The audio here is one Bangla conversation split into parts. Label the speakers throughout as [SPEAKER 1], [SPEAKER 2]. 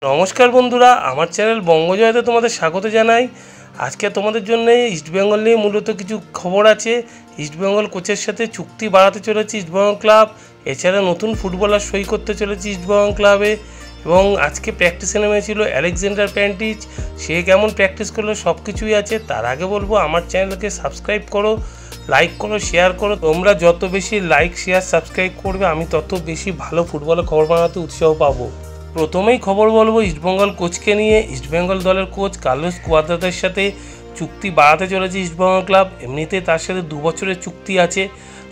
[SPEAKER 1] নমস্কার বন্ধুরা, আমার চ্যানেল বঙ্গজয়তে তোমাদের স্বাগত জানাই। আজকে তোমাদের জন্য ইস্টবেঙ্গল নিয়ে মূলত কিছু খবর আছে। ইস্টবেঙ্গল কোচের সাথে চুক্তি বাড়াতে চলেছে ইস্টবেঙ্গল ক্লাব। এছাড়া নতুন ফুটবলার সই করতে চলেছে ইস্টবেঙ্গল ক্লাবে। এবং আজকে প্র্যাকটিসে নেমেছিল আলেকজান্ডার প্যান্টিচ। সে কেমন প্র্যাকটিস করলো সব কিছুই আছে। তার আগে বলবো, আমার চ্যানেলকে সাবস্ক্রাইব করো, লাইক করো, শেয়ার করো। তোমরা যত বেশি লাইক, শেয়ার, সাবস্ক্রাইব করবে, আমি তত বেশি ভালো ফুটবলের খবর বানাতে উৎসাহ পাবো। প্রথমেই খবর বলবো ইস্টবেঙ্গল কোচকে নিয়ে। ইস্টবেঙ্গল দলের কোচ কার্লোস কুয়াদ্রাতের সাথে চুক্তি বাড়াতে চলেছে ইস্টবেঙ্গল ক্লাব। এমনিতে তার সাথে 2 বছরের চুক্তি আছে,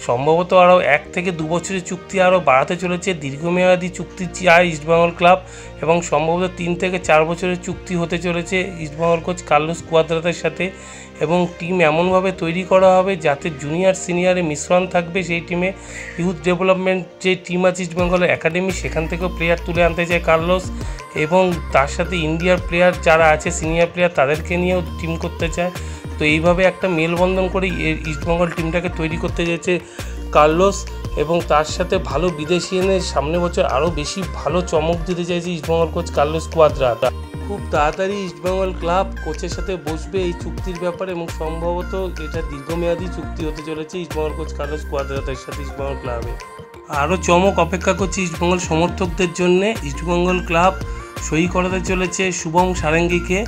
[SPEAKER 1] সম্ভবত আরও 1 থেকে 2 বছরের চুক্তি আরও বাড়াতে চলেছে। দীর্ঘমেয়াদী চুক্তি চায় ইস্টবেঙ্গল ক্লাব এবং সম্ভবত 3 থেকে 4 বছরের চুক্তি হতে চলেছে ইস্টবেঙ্গল কোচ কার্লোস কুয়াদ্রাতের সাথে। এবং টিম এমনভাবে তৈরি করা হবে যাতে জুনিয়র সিনিয়রে মিশ্রণ থাকবে। সেই টিমে ইউথ ডেভেলপমেন্ট যে টিম আছে ইস্টবেঙ্গলের একাডেমি, সেখান থেকেও প্লেয়ার তুলে আনতে চায় কার্লোস। এবং তার সাথে ইন্ডিয়ার প্লেয়ার যারা আছে, সিনিয়র প্লেয়ার, তাদেরকে নিয়েও টিম করতে চায়। তো এইভাবে একটা মেলবন্ধন করে ইস্টবেঙ্গল টিমটাকে তৈরি করতে চাইছে কার্লোস। এবং তার সাথে ভালো বিদেশি এনে সামনে বছর আরও বেশি ভালো চমক দিতে চাইছে ইস্টবেঙ্গল কোচ কার্লোস কুয়াদ্রাত। খুব তাড়াতাড়ি ইস্টবেঙ্গল ক্লাব কোচের সাথে বসবে এই চুক্তির ব্যাপারে এবং সম্ভবত এটা দীর্ঘমেয়াদী চুক্তি হতে চলেছে ইস্টবেঙ্গল কোচ কার্লোস কুয়াদ্রাতের সাথে ইস্টবেঙ্গল ক্লাবে। আরও চমক অপেক্ষা করছে ইস্টবেঙ্গল সমর্থকদের জন্যে। ইস্টবেঙ্গল ক্লাব সই করাতে চলেছে শুভম সারেঙ্গিকে।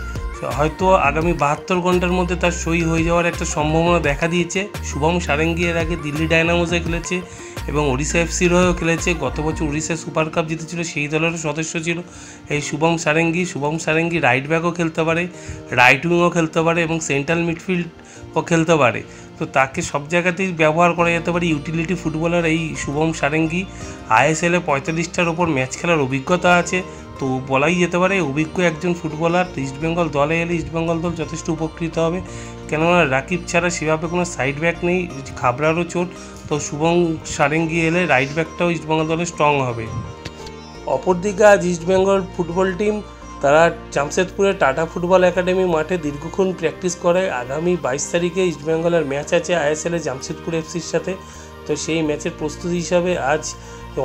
[SPEAKER 1] হয়তো আগামী 72 ঘন্টার মধ্যে তার সই হয়ে যাওয়ার একটা সম্ভাবনা দেখা দিয়েছে। শুভম সারেঙ্গি এর আগে দিল্লি ডায়নামোসে খেলেছে এবং ওড়িশা এফসির হয়েও খেলেছে। গত বছর উড়িষ্যা সুপার কাপ জিতেছিল, সেই দলেরও সদস্য ছিল এই শুভম সারেঙ্গি রাইট ব্যাকও খেলতে পারে, রাইট উইংও খেলতে পারে এবং সেন্ট্রাল মিডফিল্ডও খেলতে পারে। তো তাকে সব জায়গাতেই ব্যবহার করা যেতে পারে। ইউটিলিটি ফুটবলার এই শুভম সারেঙ্গি। আইএসএলে 45টার ওপর ম্যাচ খেলার অভিজ্ঞতা আছে। তো বলাই যেতে পারে অভিজ্ঞ একজন ফুটবলার। ইস্টবেঙ্গল দলে এলে ইস্টবেঙ্গল দল যথেষ্ট উপকৃত হবে, কেননা রাকিব ছাড়া সেভাবে কোনো সাইড ব্যাক নেই, খাবরারও চোট। তো শুভম সারেঙ্গি এলে রাইট ব্যাকটাও ইস্টবেঙ্গল দলে স্ট্রং হবে। অপরদিকে আজ ইস্টবেঙ্গল ফুটবল টিম তারা জামশেদপুরের টাটা ফুটবল একাডেমি মাঠে দীর্ঘক্ষণ প্র্যাকটিস করে। আগামী 22 তারিখে ইস্টবেঙ্গলের ম্যাচ আছে আইএসএলে জামশেদপুর এফসির সাথে। তো সেই ম্যাচের প্রস্তুতি হিসাবে আজ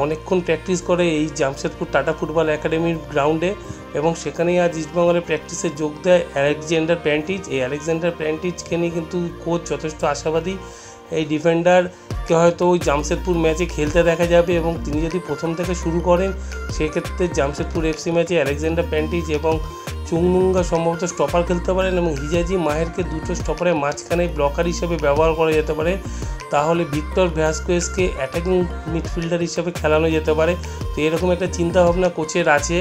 [SPEAKER 1] অনেকক্ষণ প্র্যাকটিস করে এই জামশেদপুর টাটা ফুটবল একাডেমির গ্রাউন্ডে। এবং সেখানেই আজ ইস্টবেঙ্গলের প্র্যাকটিসে যোগ দেয় আলেকজান্ডার প্যান্টিচ। এই আলেকজান্ডার প্যান্টিচকে নিয়ে কিন্তু কোচ যথেষ্ট আশাবাদী। এই ডিফেন্ডারকে হয়তো ওই জামশেদপুর ম্যাচে খেলতে দেখা যাবে এবং তিনি যদি প্রথম থেকে শুরু করেন, সেক্ষেত্রে জামশেদপুর এফসি ম্যাচে আলেকজান্ডার প্যান্টিচ এবং চুংনুঙ্গা সম্ভবত স্টপার খেলতে পারেন এবং হিজাজি মাহেরকে দুটো স্টপারের মাঝখানে ব্লকার হিসেবে ব্যবহার করা যেতে পারে। তাহলে ভিক্টর ভ্যাসকুয়েজকে অ্যাটাকিং মিডফিল্ডার হিসেবে খেলানো যেতে পারে। তো এরকম একটা চিন্তাভাবনা কোচের আছে।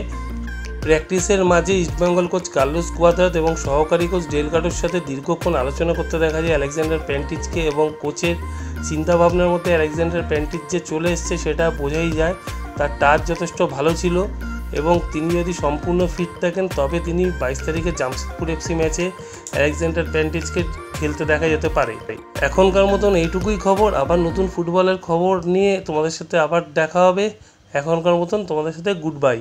[SPEAKER 1] প্র্যাকটিসের মাঝে ইস্টবেঙ্গল কোচ কার্লোস কুয়াদ্রাত এবং সহকারী কোচ ডেলগাডোর সাথে দীর্ঘক্ষণ আলোচনা করতে দেখা যায় আলেকজান্ডার প্যান্টিচকে। এবং কোচের চিন্তাভাবনার মধ্যে আলেকজান্ডার প্যান্টিচ যে চলে এসছে সেটা বোঝাই যায়। তার টাচ যথেষ্ট ভালো ছিল এবং তিনি যদি সম্পূর্ণ ফিট থাকেন তবে তিনি 22 তারিখে জামশেদপুর এফসি ম্যাচে আলেকজান্ডার প্যান্টিচকে খেলতে দেখা যেতে পারে। এখনকার মতন এইটুকুই খবর। আবার নতুন ফুটবলের খবর নিয়ে তোমাদের সাথে আবার দেখা হবে। এখনকার মতন তোমাদের সাথে গুড বাই।